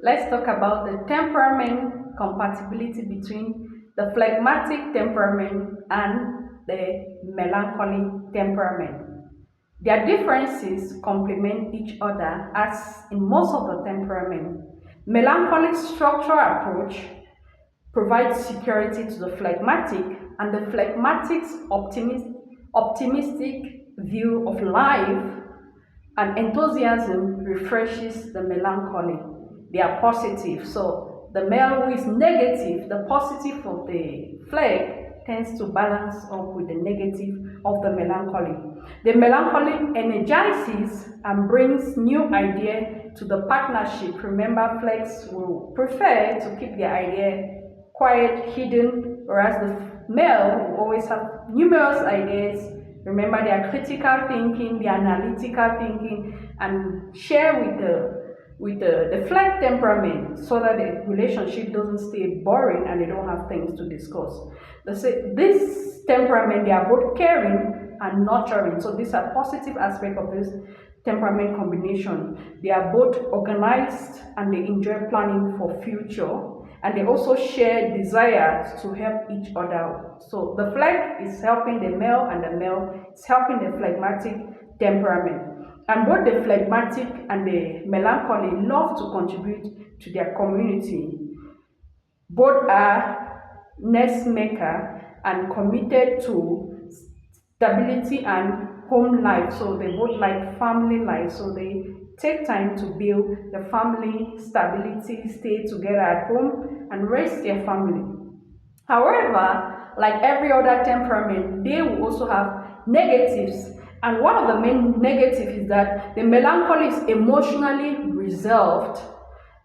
Let's talk about the temperament compatibility between the phlegmatic temperament and the melancholy temperament. Their differences complement each other as in most of the temperament. Melancholy structural approach provides security to the phlegmatic, and the phlegmatic's optimistic view of life and enthusiasm refreshes the melancholy. They are positive. So the male who is negative, the positive of the phleg tends to balance up with the negative of the melancholy. The melancholy energizes and brings new idea to the partnership. Remember, flex will prefer to keep their idea quiet, hidden, whereas the male will always have numerous ideas. Remember, their critical thinking, their analytical thinking, and share with the flight temperament so that the relationship doesn't stay boring and they don't have things to discuss. This temperament, they are both caring and nurturing. So these are positive aspects of this temperament combination. They are both organized and they enjoy planning for future, and they also share desires to help each other. So the phleg is helping the male and the male is helping the phlegmatic temperament. And both the phlegmatic and the melancholy love to contribute to their community. Both are nest maker and committed to stability and home life. So they both like family life. So they take time to build the family stability, stay together at home, and raise their family. However, like every other temperament, they will also have negatives. And one of the main negatives is that the melancholy is emotionally reserved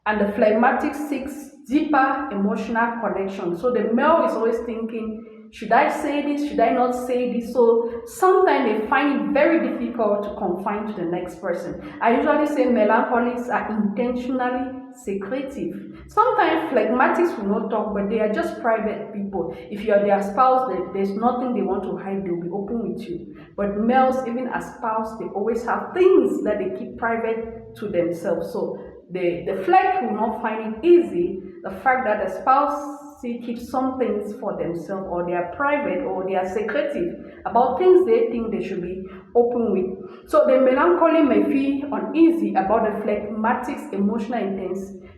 and the phlegmatic seeks deeper emotional connection. So the male is always thinking, should I say this? Should I not say this? So sometimes they find it very difficult to confide to the next person. I usually say melancholics are intentionally secretive. Sometimes phlegmatics will not talk, but they are just private people. If you are their spouse, there's nothing they want to hide, they'll be open with you. But males, even as spouse, they always have things that they keep private to themselves. So the flight will not find it easy, the fact that the spouse keeps some things for themselves, or they are private, or they are secretive about things they think they should be open with. So the melancholy may feel uneasy about the phlegmatic's emotional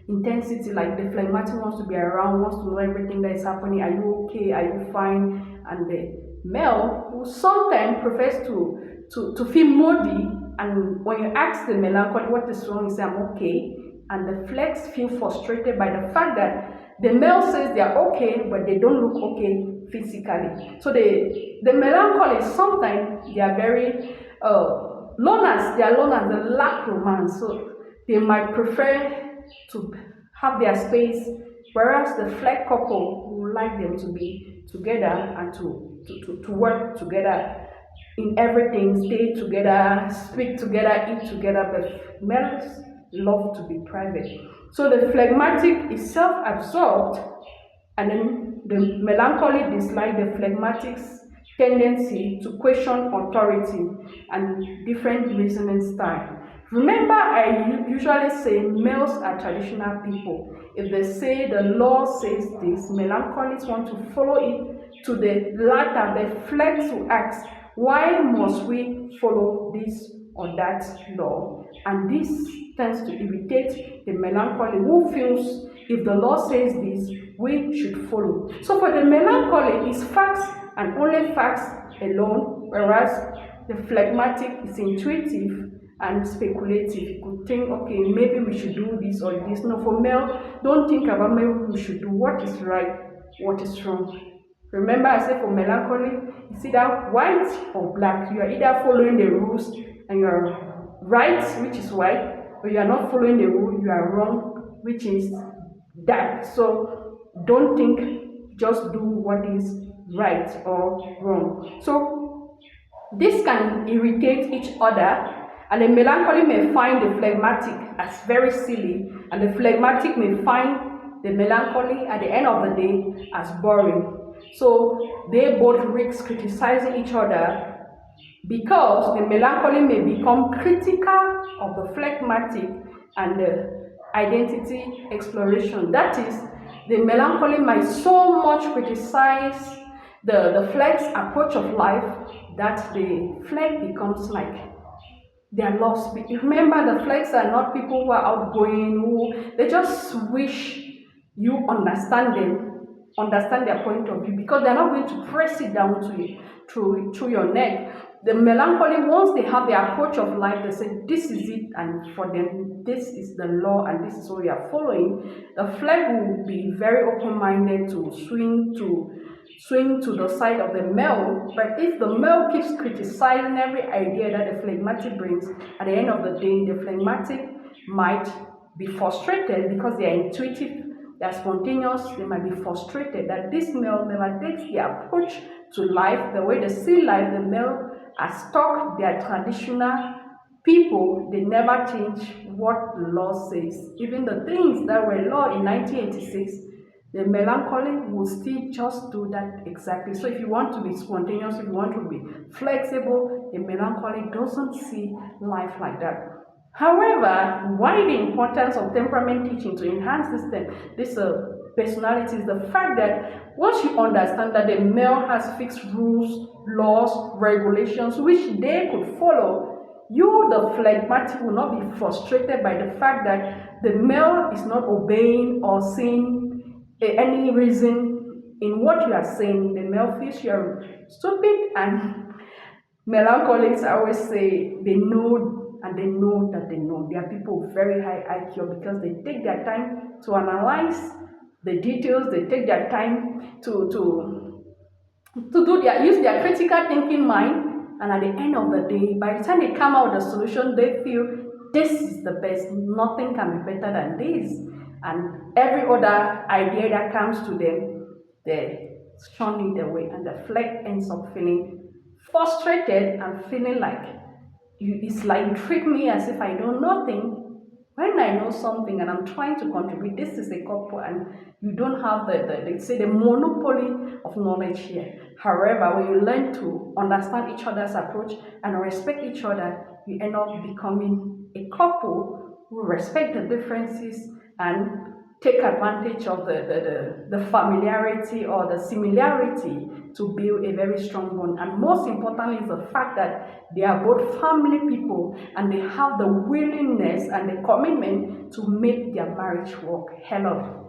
intensity, like the phlegmatic wants to be around, wants to know everything that is happening. Are you okay? Are you fine? And the male who sometimes prefers to feel moody, and when you ask the melancholy what is wrong, he says, I'm okay. And the flex feel frustrated by the fact that the male says they are okay, but they don't look okay physically. So the melancholy, sometimes they are very loners. They are loners. They lack romance, so they might prefer to have their space, whereas the flex couple would like them to be together and to work together in everything, stay together, speak together, eat together, but males love to be private. So the phlegmatic is self-absorbed, and then the melancholy dislike the phlegmatic's tendency to question authority and different reasoning style. Remember, I usually say males are traditional people. If they say the law says this, melancholics want to follow it to the latter. The flex will ask, why must we follow this or that law? And this tends to irritate the melancholy, who feels if the law says this, we should follow. So for the melancholy, it's facts and only facts alone, whereas the phlegmatic is intuitive and speculative. You could think, okay, maybe we should do this or this. No, for male, don't think about maybe we should do what is right, what is wrong. Remember, I said for melancholy, it's either white or black. You are either following the rules and you are right, which is white, or you are not following the rule, you are wrong, which is dark. So don't think, just do what is right or wrong. So this can irritate each other, and the melancholy may find the phlegmatic as very silly, and the phlegmatic may find the melancholy at the end of the day as boring. So they both risk criticizing each other, because the melancholy may become critical of the phlegmatic, and the identity exploration. That is, the melancholy might so much criticize the flex approach of life that the flex becomes like they are lost. Remember, the flex are not people who are outgoing, who they just wish you understand them, understand their point of view, because they're not going to press it down to you through your neck. The melancholy, once they have their approach of life, they say this is it, and for them this is the law and this is what we are following. The flex will be very open-minded to swing to the side of the male. But if the male keeps criticizing every idea that the phlegmatic brings, at the end of the day, the phlegmatic might be frustrated because they are intuitive, they are spontaneous. They might be frustrated that this male never takes the approach to life, the way they see life. The male are stuck, they are traditional people. They never change what the law says. Even the things that were law in 1986, the melancholy will still just do that exactly. So if you want to be spontaneous, if you want to be flexible, the melancholy doesn't see life like that. However, why the importance of temperament teaching to enhance this personality is the fact that once you understand that the male has fixed rules, laws, regulations which they could follow, you, the phlegmatic, will not be frustrated by the fact that the male is not obeying or seeing any reason in what you are saying. The male feels you're stupid, and melancholics always say they know, and they know that they know. They are people with very high IQ because they take their time to analyze the details. They take their time to use their critical thinking mind, and at the end of the day, by the time they come out with a solution, they feel this is the best, nothing can be better than this, and every other idea that comes to them, they shun it away, and the flex ends up feeling frustrated and feeling like it's like you treat me as if I know nothing when I know something and I'm trying to contribute. This is a couple, and you don't have they say the monopoly of knowledge here. However, when you learn to understand each other's approach and respect each other, you end up becoming a couple who respect the differences and take advantage of the familiarity or the similarity to build a very strong bond. And most importantly is the fact that they are both family people and they have the willingness and the commitment to make their marriage work. Hello.